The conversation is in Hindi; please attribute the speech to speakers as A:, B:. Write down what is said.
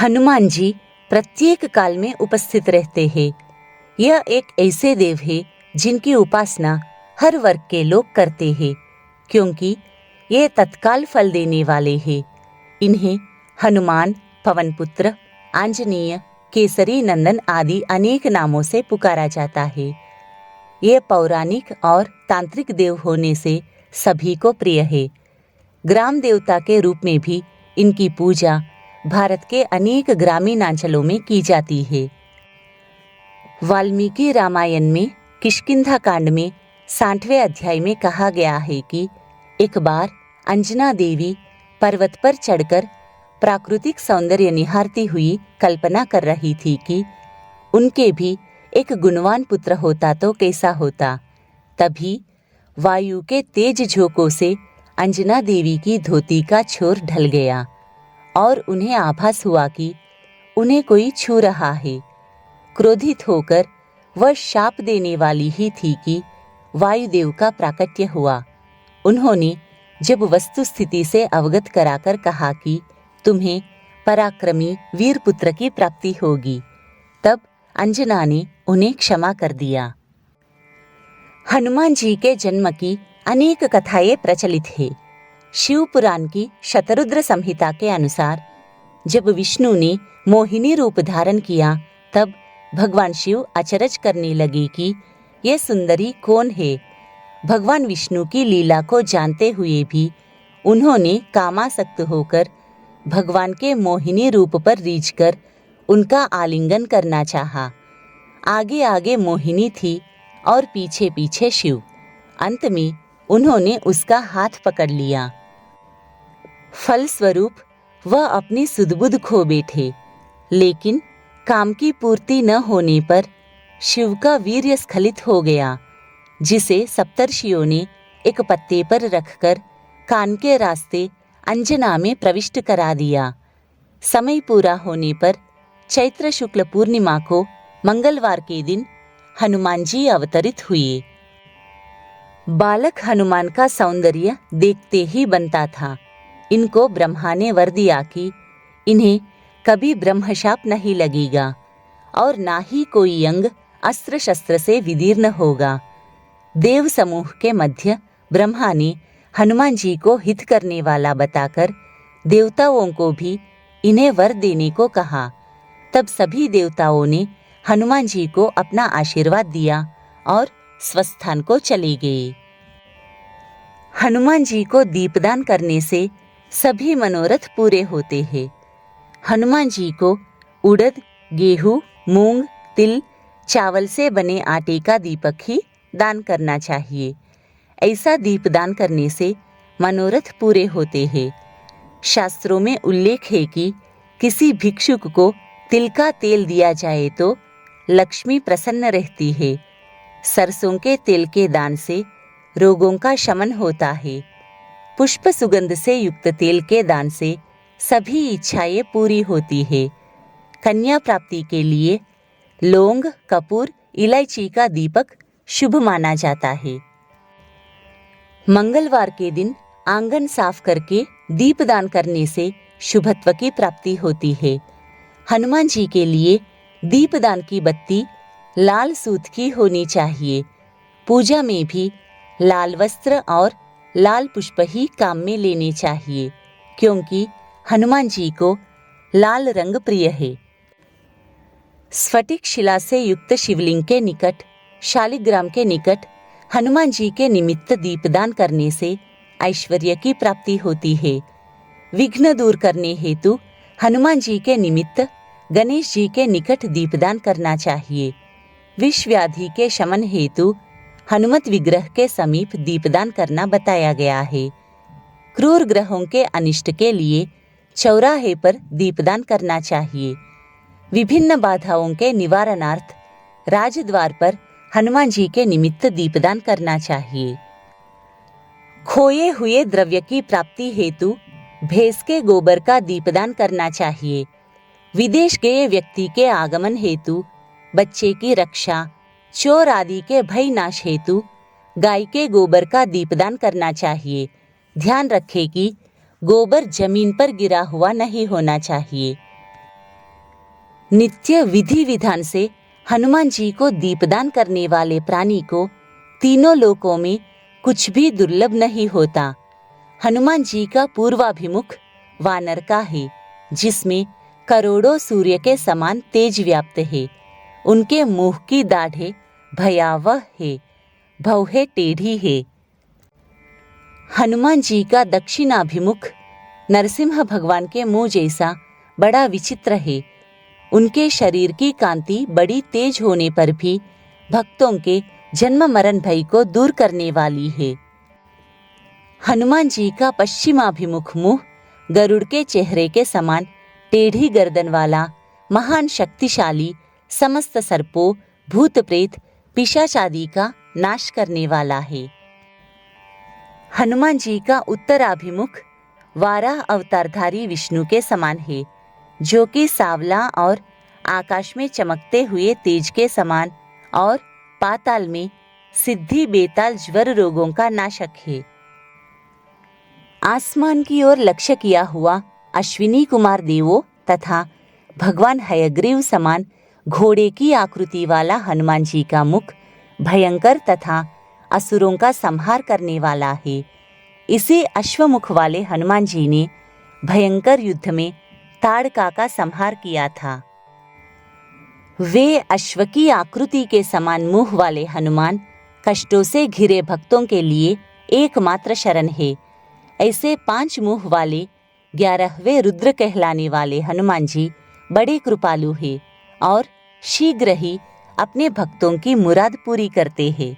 A: हनुमान जी प्रत्येक काल में उपस्थित रहते हैं। यह एक ऐसे देव है जिनकी उपासना हर वर्ग के लोग करते हैं, क्योंकि ये तत्काल फल देने वाले हैं। इन्हें हनुमान, पवनपुत्र, आंजनेय, केसरी नंदन आदि अनेक नामों से पुकारा जाता है। ये पौराणिक और तांत्रिक देव होने से सभी को प्रिय है। ग्राम देवता के रूप में भी इनकी पूजा भारत के अनेक ग्रामीण अंचलों में की जाती है। वाल्मीकि रामायण में किष्किंधा कांड में 60वें अध्याय में कहा गया है कि एक बार अंजना देवी पर्वत पर चढ़कर प्राकृतिक सौंदर्य निहारती हुई कल्पना कर रही थी कि उनके भी एक गुणवान पुत्र होता तो कैसा होता। तभी वायु के तेज झोंकों से अंजना देवी की धोती का छोर ढल गया और उन्हें आभास हुआ कि उन्हें कोई छू रहा है। क्रोधित होकर वह शाप देने वाली ही थी कि वायुदेव का प्राकट्य हुआ। उन्होंने जब वस्तु स्थिति से अवगत कराकर कहा कि तुम्हें पराक्रमी वीर पुत्र की प्राप्ति होगी, तब अंजना ने उन्हें क्षमा कर दिया। हनुमान जी के जन्म की अनेक कथाएं प्रचलित है। शिव पुराण की शतरुद्र संहिता के अनुसार जब विष्णु ने मोहिनी रूप धारण किया, तब भगवान शिव अचरज करने लगे कि यह सुंदरी कौन है। भगवान विष्णु की लीला को जानते हुए भी उन्होंने कामासक्त होकर भगवान के मोहिनी रूप पर रीझकर उनका आलिंगन करना चाहा। आगे आगे मोहिनी थी और पीछे पीछे शिव। अंत में उन्होंने उसका हाथ पकड़ लिया। फलस्वरूप वह अपनी सुध-बुध खो बैठे। लेकिन काम की पूर्ति न होने पर शिव का वीर्य स्खलित हो गया, जिसे सप्तर्षियों ने एक पत्ते पर रखकर कान के रास्ते अंजना में प्रविष्ट करा दिया। समय पूरा होने पर चैत्र शुक्ल पूर्णिमा को मंगलवार के दिन हनुमान जी अवतरित हुए। बालक हनुमान का सौंदर्य देखते ही बनता था। इनको ब्रह्मा ने वर दिया कि इन्हें कभी ब्रह्मशाप नहीं लगेगा और ना ही कोई अंग अस्त्र शस्त्र से विदीर्ण होगा। देव समूह के मध्य ब्रह्मा ने हनुमान जी को हित करने वाला बताकर देवताओं को भी इन्हें वर देने को कहा। तब सभी देवताओं ने हनुमान जी को अपना आशीर्वाद दिया और स्वस्थान को चले गए। हनुमान जी को दीपदान करने से सभी मनोरथ पूरे होते हैं। हनुमान जी को उड़द, गेहूं, मूंग, तिल, चावल से बने आटे का दीपक ही दान करना चाहिए। ऐसा दीपदान करने से मनोरथ पूरे होते हैं। शास्त्रों में उल्लेख है कि किसी भिक्षुक को तिल का तेल दिया जाए तो लक्ष्मी प्रसन्न रहती है। सरसों के तेल के दान से रोगों का शमन होता है। पुष्प सुगंध से युक्त तेल के दान से सभी इच्छाएं पूरी होती है। कन्या प्राप्ति के लिए लौंग, कपूर, इलायची का दीपक शुभ माना जाता है। मंगलवार के दिन आंगन साफ करके दीपदान करने से शुभत्व की प्राप्ति होती है। हनुमान जी के लिए दीपदान की बत्ती लाल सूत की होनी चाहिए। पूजा में भी लाल वस्त्र और लाल पुष्प ही काम में लेने चाहिए, क्योंकि हनुमान जी को लाल रंग प्रिय है। स्फटिक शिला से युक्त शिवलिंग के निकट, शालिग्राम के निकट हनुमान जी के निमित्त दीपदान करने से ऐश्वर्य की प्राप्ति होती है। विघ्न दूर करने हेतु हनुमान जी के निमित्त गणेश जी के निकट दीपदान करना चाहिए। विष व्याधि के शमन हेतु हनुमत विग्रह के समीप दीपदान करना बताया गया है। क्रूर ग्रहों के अनिष्ट के लिए चौराहे पर दीपदान करना चाहिए। विभिन्न बाधाओं के निवारणार्थ राजद्वार पर हनुमान जी के निमित्त दीपदान करना चाहिए। खोए हुए द्रव्य की प्राप्ति हेतु भैंस के गोबर का दीपदान करना चाहिए। विदेश गए व्यक्ति के आगमन हेतु, बच्चे की रक्षा, चोर आदि के भय नाश हेतु गाय के गोबर का दीपदान करना चाहिए। ध्यान रखें कि गोबर जमीन पर गिरा हुआ नहीं होना चाहिए। नित्य विधि विधान से हनुमान जी को दीपदान करने वाले प्राणी को तीनों लोकों में कुछ भी दुर्लभ नहीं होता। हनुमान जी का पूर्वाभिमुख वानर का है, जिसमें करोड़ों सूर्य के समान तेज व्याप्त है। उनके मुंह की दाढ़ें भयावह है, भौहें टेढ़ी है। हनुमान जी का दक्षिणाभिमुख नरसिंह भगवान के मुंह जैसा बड़ा विचित्र है। उनके शरीर की कांति बड़ी तेज होने पर भी भक्तों के जन्म मरण भय को दूर करने वाली है। हनुमान जी का पश्चिमाभिमुख मुंह गरुड़ के चेहरे के समान टेढ़ी गर्दन वाला, महान शक्तिशाली, समस्त सर्पों, भूत प्रेत, पिशाच आदि का नाश करने वाला है। हनुमान जी का उत्तराभिमुख वाराह अवतारधारी विष्णु के समान है, जो कि सांवला और आकाश में चमकते हुए तेज के समान और पाताल में सिद्धि बेताल ज्वर रोगों का नाशक है। आसमान की ओर लक्ष्य किया हुआ अश्विनी कुमार देवों तथा भगवान हयग्रीव समान घोड़े की आकृति वाला हनुमान जी का मुख भयंकर तथा असुरों का संहार करने वाला है। इसी अश्वमुख वाले हनुमान जी ने भयंकर युद्ध में ताड़का का संहार किया था। वे अश्व की आकृति के समान मुंह वाले हनुमान कष्टों से घिरे भक्तों के लिए एकमात्र शरण है। ऐसे 5 मुंह वाले 11वें रुद्र कहलाने वाले हनुमान जी बड़े कृपालु हैं और शीघ्र ही अपने भक्तों की मुराद पूरी करते हैं।